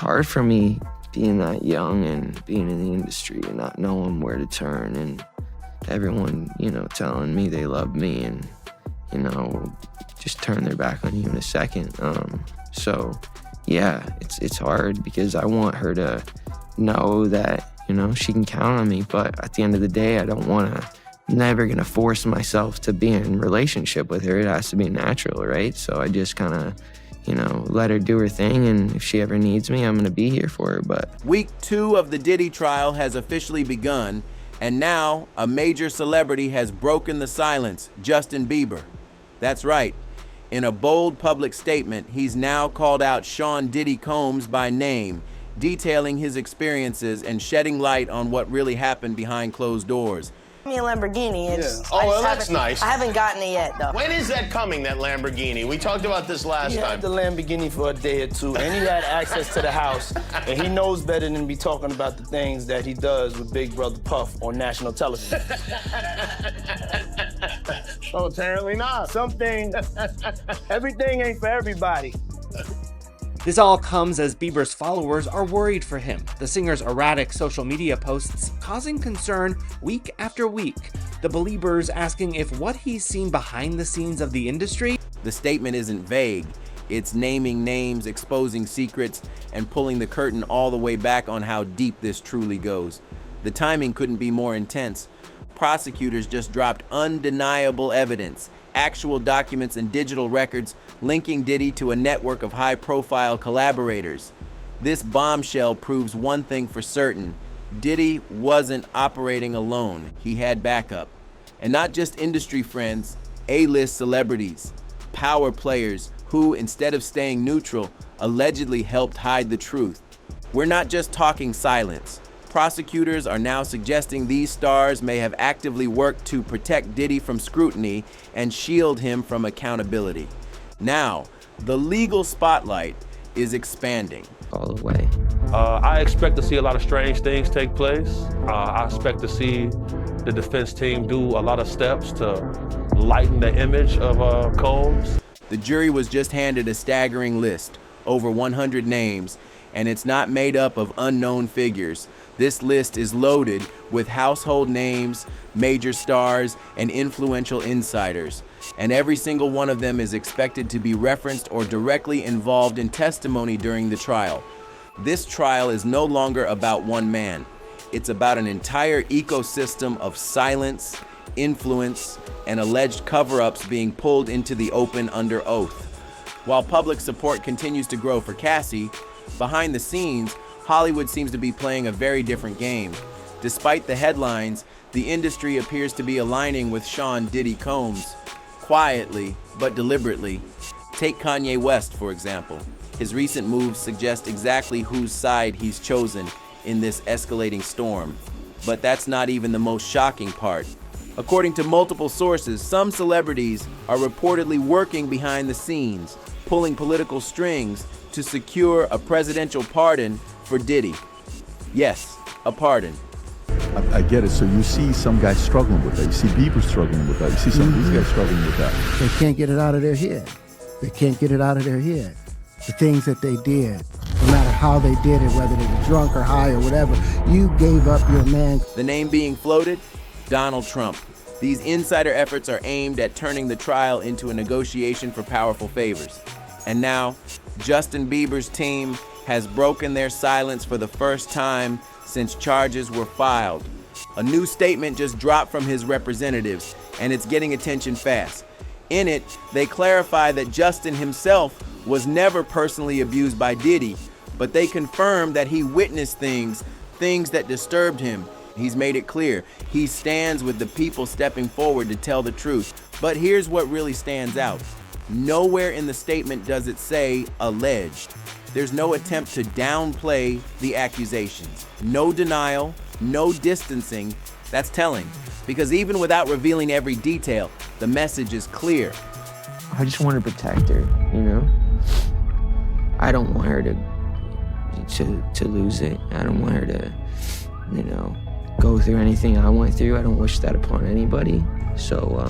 hard for me being that young and being in the industry and not knowing where to turn, and everyone, you know, telling me they love me and, you know, just turn their back on you in a second. So yeah, it's hard because I want her to know that, you know, she can count on me, but at the end of the day, I'm never gonna force myself to be in a relationship with her. It has to be natural, right? So I just kind of, you know, let her do her thing, and if she ever needs me, I'm gonna be here for her. But Week 2 of the Diddy trial has officially begun, and now a major celebrity has broken the silence, Justin Bieber. That's right. In a bold public statement, he's now called out Sean Diddy Combs by name, detailing his experiences and shedding light on what really happened behind closed doors. Me a Lamborghini. Oh, well, that's nice. I haven't gotten it yet, though. When is that coming, that Lamborghini? We talked about this last He time. had the Lamborghini for a day or two, and he had access to the house, and he knows better than be talking about the things that he does with Big Brother Puff on national television. Oh, apparently not. Everything ain't for everybody. This all comes as Bieber's followers are worried for him, the singer's erratic social media posts causing concern week after week, the Beliebers asking if what he's seen behind the scenes of the industry. The statement isn't vague. It's naming names, exposing secrets, and pulling the curtain all the way back on how deep this truly goes. The timing couldn't be more intense. Prosecutors just dropped undeniable evidence, actual documents and digital records linking Diddy to a network of high-profile collaborators. This bombshell proves one thing for certain. Diddy wasn't operating alone. He had backup. And not just industry friends, A-list celebrities, power players who, instead of staying neutral, allegedly helped hide the truth. We're not just talking silence. Prosecutors are now suggesting these stars may have actively worked to protect Diddy from scrutiny and shield him from accountability. Now, the legal spotlight is expanding. all the way. I expect to see a lot of strange things take place. I expect to see the defense team do a lot of steps to lighten the image of Combs. The jury was just handed a staggering list, over 100 names, and it's not made up of unknown figures. This list is loaded with household names, major stars, and influential insiders. And every single one of them is expected to be referenced or directly involved in testimony during the trial. This trial is no longer about one man. It's about an entire ecosystem of silence, influence, and alleged cover-ups being pulled into the open under oath. While public support continues to grow for Cassie, behind the scenes, Hollywood seems to be playing a very different game. Despite the headlines, the industry appears to be aligning with Sean Diddy Combs, quietly but deliberately. Take Kanye West, for example. His recent moves suggest exactly whose side he's chosen in this escalating storm. But that's not even the most shocking part. According to multiple sources, some celebrities are reportedly working behind the scenes, pulling political strings to secure a presidential pardon for Diddy. Yes, a pardon. I get it. So you see some guys struggling with that. You see Bieber struggling with that. You see some of these guys struggling with that. They can't get it out of their head. They can't get it out of their head. The things that they did, no matter how they did it, whether they were drunk or high or whatever, you gave up your man. The name being floated? Donald Trump. These insider efforts are aimed at turning the trial into a negotiation for powerful favors. And now, Justin Bieber's team has broken their silence for the first time since charges were filed. A new statement just dropped from his representatives, and it's getting attention fast. In it, they clarify that Justin himself was never personally abused by Diddy, but they confirmed that he witnessed things that disturbed him. He's made it clear he stands with the people stepping forward to tell the truth. But here's what really stands out. Nowhere in the statement does it say alleged. There's no attempt to downplay the accusations. No denial, no distancing. That's telling, because even without revealing every detail, the message is clear. I just want to protect her, you know? I don't want her to lose it. I don't want her to, you know, go through anything I went through. I don't wish that upon anybody. So,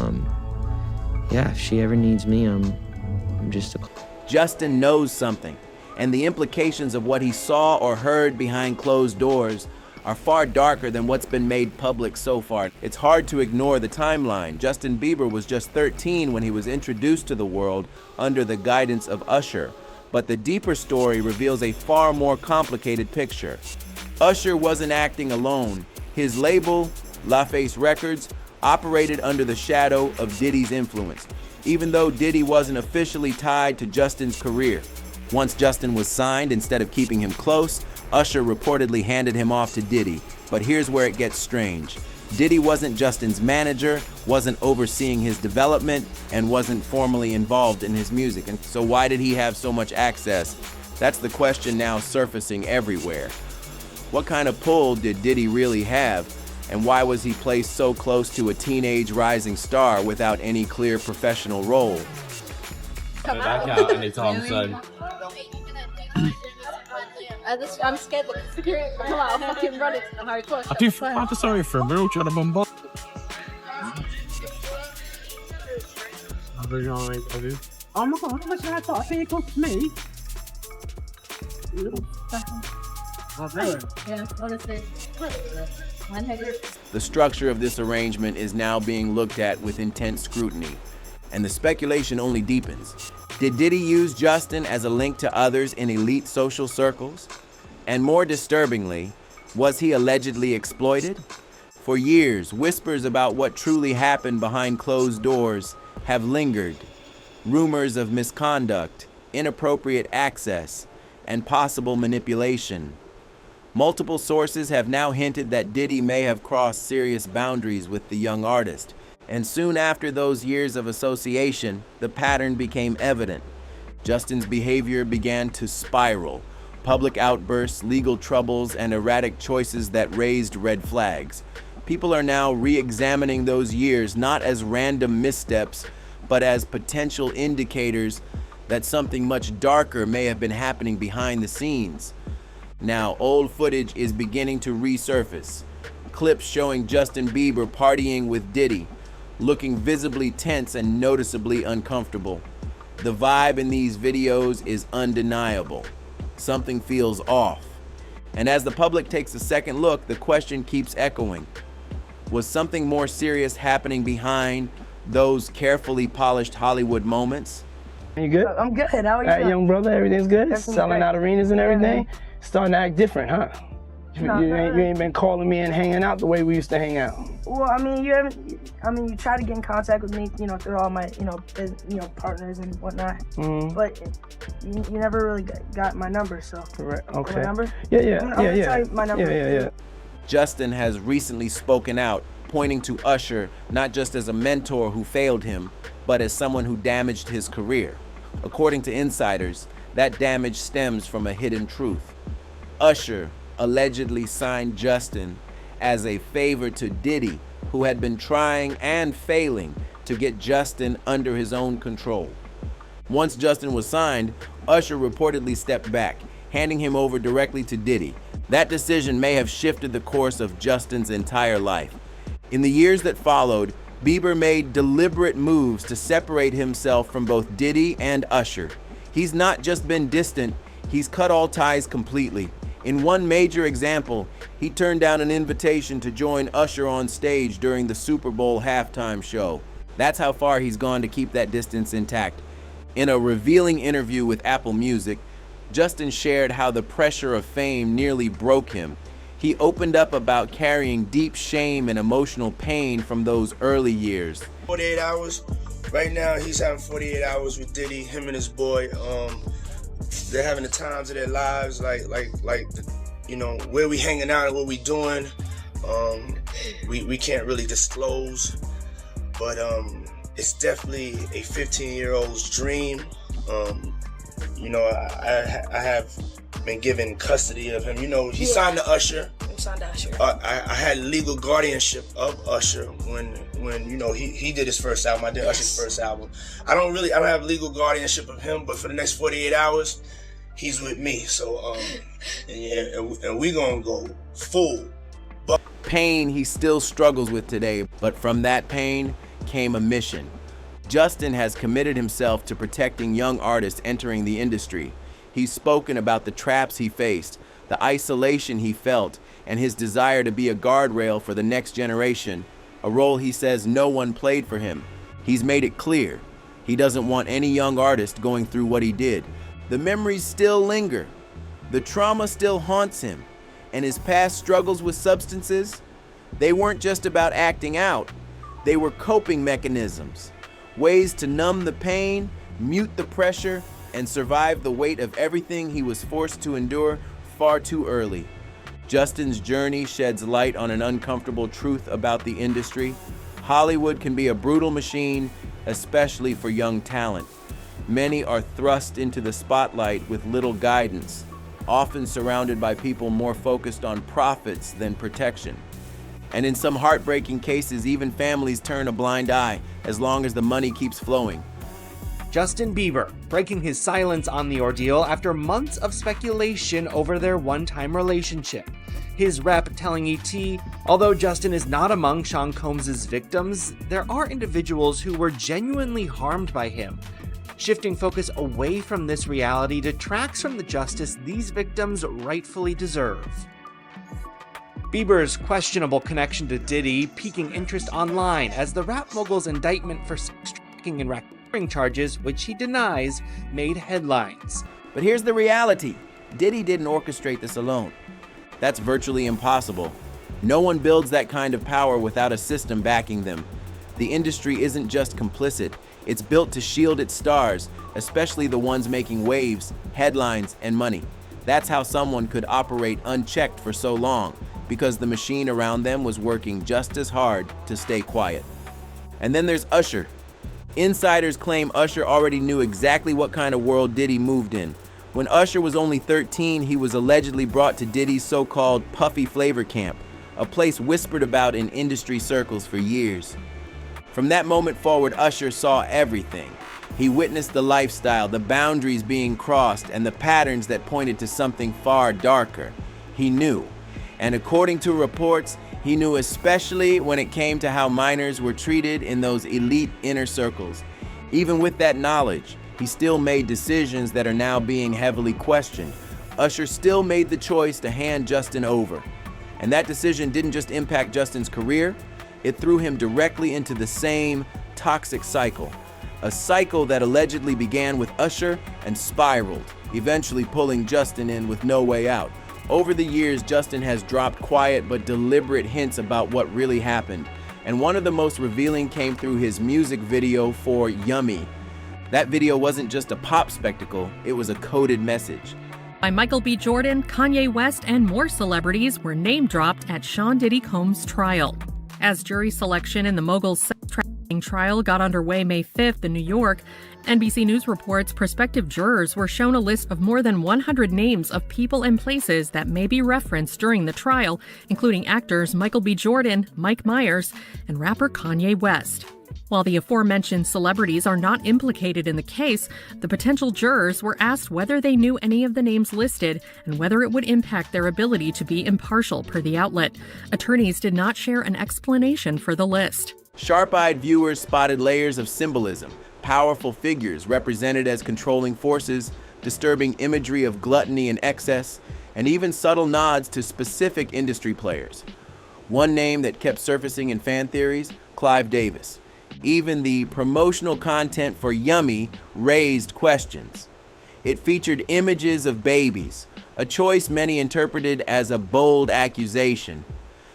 yeah, if she ever needs me, I'm just a... Justin knows something. and the implications of what he saw or heard behind closed doors are far darker than what's been made public so far. It's hard to ignore the timeline. Justin Bieber was just 13 when he was introduced to the world under the guidance of Usher. But the deeper story reveals a far more complicated picture. Usher wasn't acting alone. His label, LaFace Records, operated under the shadow of Diddy's influence, even though Diddy wasn't officially tied to Justin's career. Once Justin was signed, instead of keeping him close, Usher reportedly handed him off to Diddy. But here's where it gets strange. Diddy wasn't Justin's manager, wasn't overseeing his development, and wasn't formally involved in his music. And so why did he have so much access? That's the question now surfacing everywhere. What kind of pull did Diddy really have? And why was he placed so close to a teenage rising star without any clear professional role? Back out anytime soon. I'm scared of security. Come on, I'll fucking run it to Harry Potter. I do feel bad, sorry for him. We're all trying to bombard. Oh my god, how much did I thought it cost me? Yeah, honestly. The structure of this arrangement is now being looked at with intense scrutiny, and the speculation only deepens. Did Diddy use Justin as a link to others in elite social circles? And more disturbingly, was he allegedly exploited? For years, whispers about what truly happened behind closed doors have lingered. Rumors of misconduct, inappropriate access, and possible manipulation. Multiple sources have now hinted that Diddy may have crossed serious boundaries with the young artist. And soon after those years of association, the pattern became evident. Justin's behavior began to spiral. Public outbursts, legal troubles, and erratic choices that raised red flags. People are now re-examining those years not as random missteps, but as potential indicators that something much darker may have been happening behind the scenes. Now, old footage is beginning to resurface. Clips showing Justin Bieber partying with Diddy, looking visibly tense and noticeably uncomfortable. The vibe in these videos is undeniable. Something feels off. And as the public takes a second look, the question keeps echoing. Was something more serious happening behind those carefully polished Hollywood moments? You good? I'm good. How are you? All right, young brother, everything's good? Everything's Selling great. out arenas and everything? Starting to act different, huh? You ain't been calling me and hanging out the way we used to hang out. Well, I mean, you try to get in contact with me, through all my, partners and whatnot. Mm-hmm. But you never really got my number, so. Correct. Okay. My number? Yeah. I'm gonna tell you my number. Yeah. Justin has recently spoken out, pointing to Usher not just as a mentor who failed him, but as someone who damaged his career. According to insiders, that damage stems from a hidden truth. Usher allegedly signed Justin as a favor to Diddy, who had been trying and failing to get Justin under his own control. Once Justin was signed, Usher reportedly stepped back, handing him over directly to Diddy. That decision may have shifted the course of Justin's entire life. In the years that followed, Bieber made deliberate moves to separate himself from both Diddy and Usher. He's not just been distant, he's cut all ties completely. In one major example, he turned down an invitation to join Usher on stage during the Super Bowl halftime show. That's how far he's gone to keep that distance intact. In a revealing interview with Apple Music, Justin shared how the pressure of fame nearly broke him. He opened up about carrying deep shame and emotional pain from those early years. 48 hours. Right now, he's having 48 hours with Diddy, him and his boy. They're having the times of their lives, like where we hanging out and what we doing. We can't really disclose, but it's definitely a 15-year-old's dream. I have been given custody of him. He signed to Usher. I'm signed to Usher. I had legal guardianship of Usher when he did his first album. I did Usher's first album. I don't have legal guardianship of him, but for the next 48 hours, he's with me. So and we gonna go full. Pain he still struggles with today, but from that pain came a mission. Justin has committed himself to protecting young artists entering the industry. He's spoken about the traps he faced, the isolation he felt, and his desire to be a guardrail for the next generation, a role he says no one played for him. He's made it clear he doesn't want any young artist going through what he did. The memories still linger. The trauma still haunts him, and his past struggles with substances, they weren't just about acting out. They were coping mechanisms, ways to numb the pain, mute the pressure, and survive the weight of everything he was forced to endure far too early. Justin's journey sheds light on an uncomfortable truth about the industry. Hollywood can be a brutal machine, especially for young talent. Many are thrust into the spotlight with little guidance, often surrounded by people more focused on profits than protection. And in some heartbreaking cases, even families turn a blind eye as long as the money keeps flowing. Justin Bieber breaking his silence on the ordeal after months of speculation over their one-time relationship. His rep telling ET, although Justin is not among Sean Combs' victims, there are individuals who were genuinely harmed by him. Shifting focus away from this reality detracts from the justice these victims rightfully deserve. Bieber's questionable connection to Diddy piquing interest online as the rap mogul's indictment for sex trafficking and racketeering charges, which he denies, made headlines. But here's the reality. Diddy didn't orchestrate this alone. That's virtually impossible. No one builds that kind of power without a system backing them. The industry isn't just complicit. It's built to shield its stars, especially the ones making waves, headlines, and money. That's how someone could operate unchecked for so long, because the machine around them was working just as hard to stay quiet. And then there's Usher. Insiders claim Usher already knew exactly what kind of world Diddy moved in. When Usher was only 13, he was allegedly brought to Diddy's so-called Puffy Flavor Camp, a place whispered about in industry circles for years. From that moment forward, Usher saw everything. He witnessed the lifestyle, the boundaries being crossed, and the patterns that pointed to something far darker. He knew. And according to reports, he knew especially when it came to how minors were treated in those elite inner circles. Even with that knowledge, he still made decisions that are now being heavily questioned. Usher still made the choice to hand Justin over. And that decision didn't just impact Justin's career, it threw him directly into the same toxic cycle. A cycle that allegedly began with Usher and spiraled, eventually pulling Justin in with no way out. Over the years, Justin has dropped quiet but deliberate hints about what really happened. And one of the most revealing came through his music video for Yummy. That video wasn't just a pop spectacle, it was a coded message. By Michael B. Jordan, Kanye West, and more celebrities were name-dropped at Sean Diddy Combs' trial. As jury selection in the mogul's sex trafficking trial got underway May 5th in New York, NBC News reports prospective jurors were shown a list of more than 100 names of people and places that may be referenced during the trial, including actors Michael B. Jordan, Mike Myers, and rapper Kanye West. While the aforementioned celebrities are not implicated in the case, the potential jurors were asked whether they knew any of the names listed and whether it would impact their ability to be impartial, per the outlet. Attorneys did not share an explanation for the list. Sharp-eyed viewers spotted layers of symbolism, powerful figures represented as controlling forces, disturbing imagery of gluttony and excess, and even subtle nods to specific industry players. One name that kept surfacing in fan theories, Clive Davis. Even the promotional content for Yummy raised questions. It featured images of babies, a choice many interpreted as a bold accusation.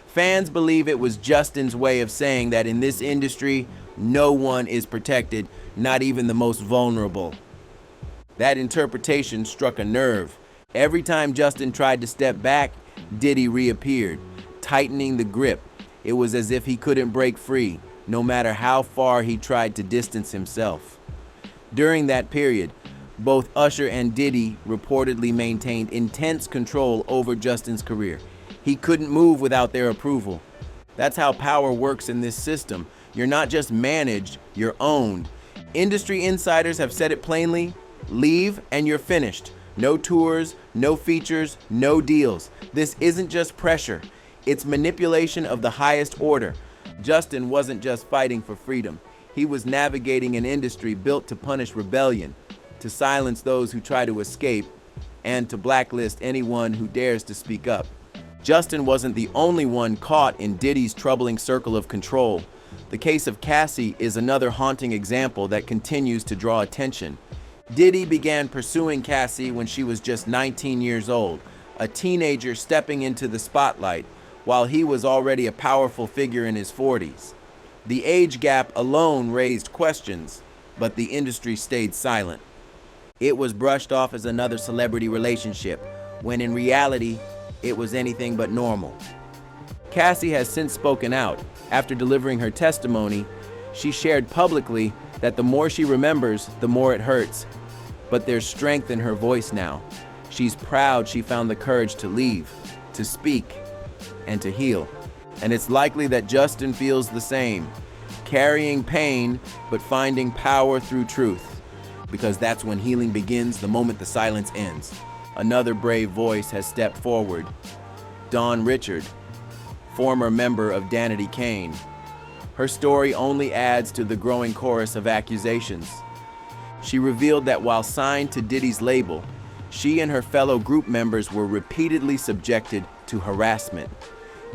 Fans believe it was Justin's way of saying that in this industry, no one is protected, not even the most vulnerable. That interpretation struck a nerve. Every time Justin tried to step back, Diddy reappeared, tightening the grip. It was as if he couldn't break free, no matter how far he tried to distance himself. During that period, both Usher and Diddy reportedly maintained intense control over Justin's career. He couldn't move without their approval. That's how power works in this system. You're not just managed, you're owned. Industry insiders have said it plainly: leave and you're finished. No tours, no features, no deals. This isn't just pressure, it's manipulation of the highest order. Justin wasn't just fighting for freedom. He was navigating an industry built to punish rebellion, to silence those who try to escape, and to blacklist anyone who dares to speak up. Justin wasn't the only one caught in Diddy's troubling circle of control. The case of Cassie is another haunting example that continues to draw attention. Diddy began pursuing Cassie when she was just 19 years old, a teenager stepping into the spotlight, while he was already a powerful figure in his 40s. The age gap alone raised questions, but the industry stayed silent. It was brushed off as another celebrity relationship, when in reality, it was anything but normal. Cassie has since spoken out. After delivering her testimony, she shared publicly that the more she remembers, the more it hurts. But there's strength in her voice now. She's proud she found the courage to leave, to speak, and to heal. And it's likely that Justin feels the same, carrying pain, but finding power through truth. Because that's when healing begins, the moment the silence ends. Another brave voice has stepped forward. Dawn Richard, former member of Danity Kane. Her story only adds to the growing chorus of accusations. She revealed that while signed to Diddy's label, she and her fellow group members were repeatedly subjected to harassment.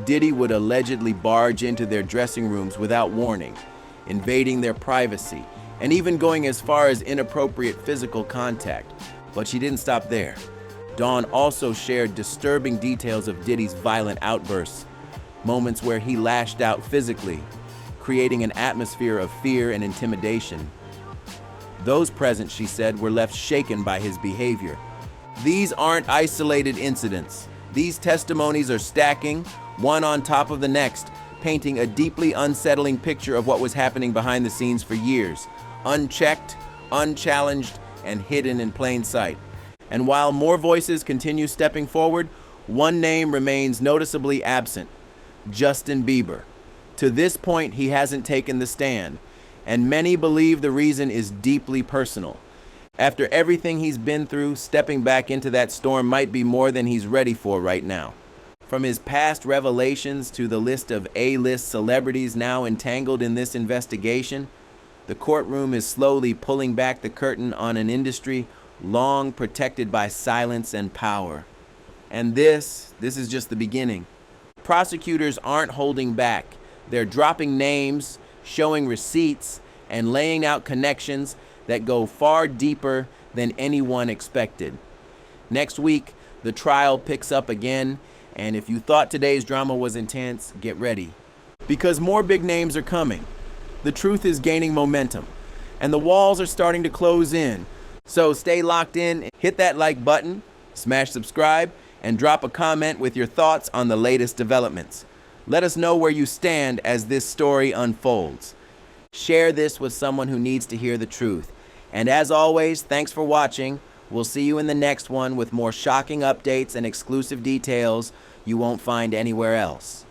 Diddy would allegedly barge into their dressing rooms without warning, invading their privacy, and even going as far as inappropriate physical contact. But she didn't stop there. Dawn also shared disturbing details of Diddy's violent outbursts, moments where he lashed out physically, creating an atmosphere of fear and intimidation. Those present, she said, were left shaken by his behavior. These aren't isolated incidents. These testimonies are stacking, one on top of the next, painting a deeply unsettling picture of what was happening behind the scenes for years, unchecked, unchallenged, and hidden in plain sight. And while more voices continue stepping forward, one name remains noticeably absent: Justin Bieber. To this point, he hasn't taken the stand, and many believe the reason is deeply personal. After everything he's been through, stepping back into that storm might be more than he's ready for right now. From his past revelations to the list of A-list celebrities now entangled in this investigation, the courtroom is slowly pulling back the curtain on an industry long protected by silence and power. And this is just the beginning. Prosecutors aren't holding back. They're dropping names, showing receipts, and laying out connections that go far deeper than anyone expected. Next week, the trial picks up again, and if you thought today's drama was intense, get ready. Because more big names are coming. The truth is gaining momentum, and the walls are starting to close in. So stay locked in, hit that like button, smash subscribe, and drop a comment with your thoughts on the latest developments. Let us know where you stand as this story unfolds. Share this with someone who needs to hear the truth. And as always, thanks for watching. We'll see you in the next one with more shocking updates and exclusive details you won't find anywhere else.